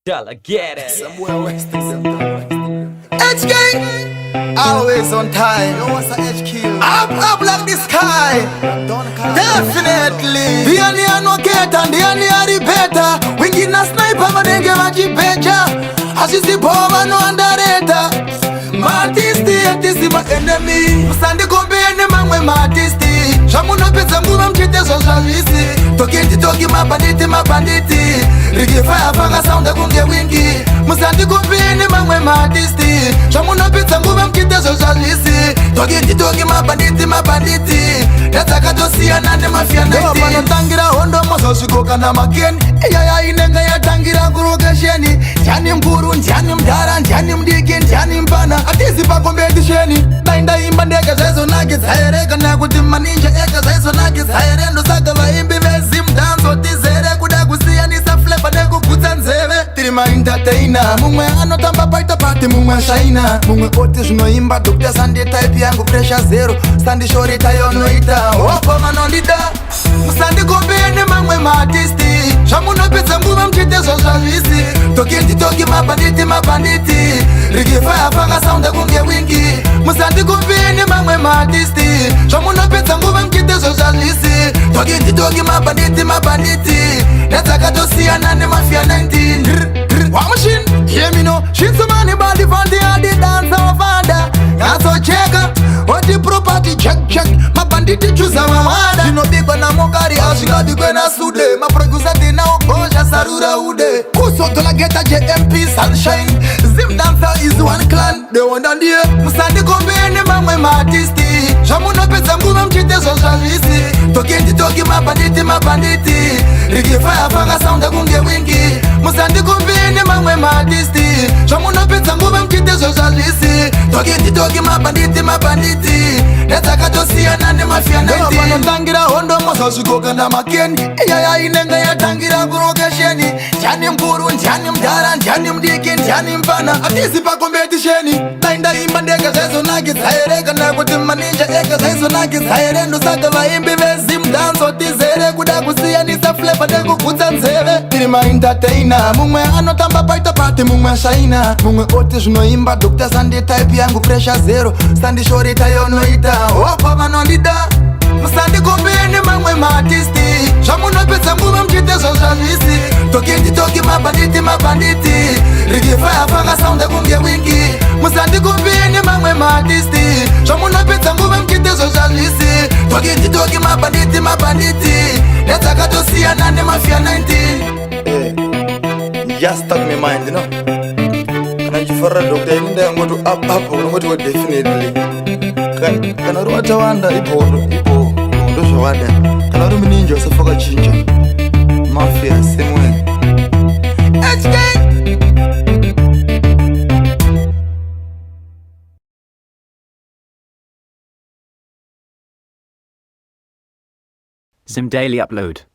Y'all get it. Somewhere west HK, always on time. You want HQ? Up like the sky. Definitely. The only no get and the only are better. We get a sniper, but then give a jibeja. As you see, power no underrated. Martisti, this is my enemy. Sandi kombe ene mangwe martisti. Shamuno pesa mbuba mchite socialisti. Toki mabanditi. Rigi fire fanga sound kunge wingi. Musandi kombe ene mangwe martisti. Shamuno pesa mbuba mchite socialisti. Toki mabanditi. Nataka tosia nane mafia naiti. Yo mano tangira hondo moso shikoka na makeni. Iya inenga ya tangira kuruka sheni. Jani mburu, jani mdara, jani mdiki, jani mpana. Atizi pa competition. Nainda imba ndeka zezo nage zaire. Kana kutima ninja eka zezo nage zaire. Ndo saka vaimbi vezi mdanzo tizere. Kuda kusia nisa flepa neko kutanzeve. Tirima entertainer. Mungwe anotamba paita party mungwe shaina. Mungwe otis no imba Dr. Sandy type yangu pressure zero. Standi shori tayo no ita. Opo manondida. Musandi kombene mangwe maartisti. Shamuno pesa mbuba mchite socialisti. Toki mabanditi. Rigi fire fanga sound kunge wingi. Musandi kombene mangwe maartisti. Shamuno pesa mbuba mchite socialisti. Toki mabanditi. Nataka tosia nane mafia 19. Wa machine, hear me no. She's a money body for the dance of Vanda. Yaso cheka, what the property check. Mabanditi chuza mawada. You know big na mokari ashika bigwe na sude. Ma producer dina okosha sarura ude. Kuso tola geta JMP sunshine. Zim dancer is one clan. They want on the Musandi kombene mangwe maartisti. Shamuno pesa mbuba mchite socialisti. Toki mabanditi. Rigi fire fanga sound kunge wingi. Musandi kombene mangwe maartisti. Shamuno pesa mbuba mchite socialisti. Toki mabanditi. Nataka tosia nane mafia 19. Mano tangira hondo moso shikoka na makeni. Iya inenga ya tangira kuroka sheni. Jani mburu, jani mdara, jani mdiki, jani mpana. Atizi pa competition. Nainda imba ndeka zezo nage zaire. Kana kutima ninja eka zezo nage zaire. Ndo saka vaimbi vezi mdanzo tizere. Kuda kusia nisa flepa deko kutanzeve. Tirima entertainer. Mungwe anotamba paita party mungwe shaina. Mungwe otis no imba Dr. Sandy type yangu pressure zero. Standi shori tayo no ita. Opa manondida. Musandi kombene mangwe maartisti. Shamuno pesa mbuba mchite socialisti. Toki mabanditi. Rigi fire fanga sound kunge wingi. Musandi kombene mangwe maartisti. Shamuno pesa mbuba mchite socialisti. Toki mabanditi. Nataka tosia nane mafia 19. Just stuck in my mind, you know. And I for a doctor, and then go to up, what would definitely. Can I write a wonder? Ipo, those are wonder. Can I do ninja, so fuck a ginger? Mafia, same way. HK. Zim Daily Upload.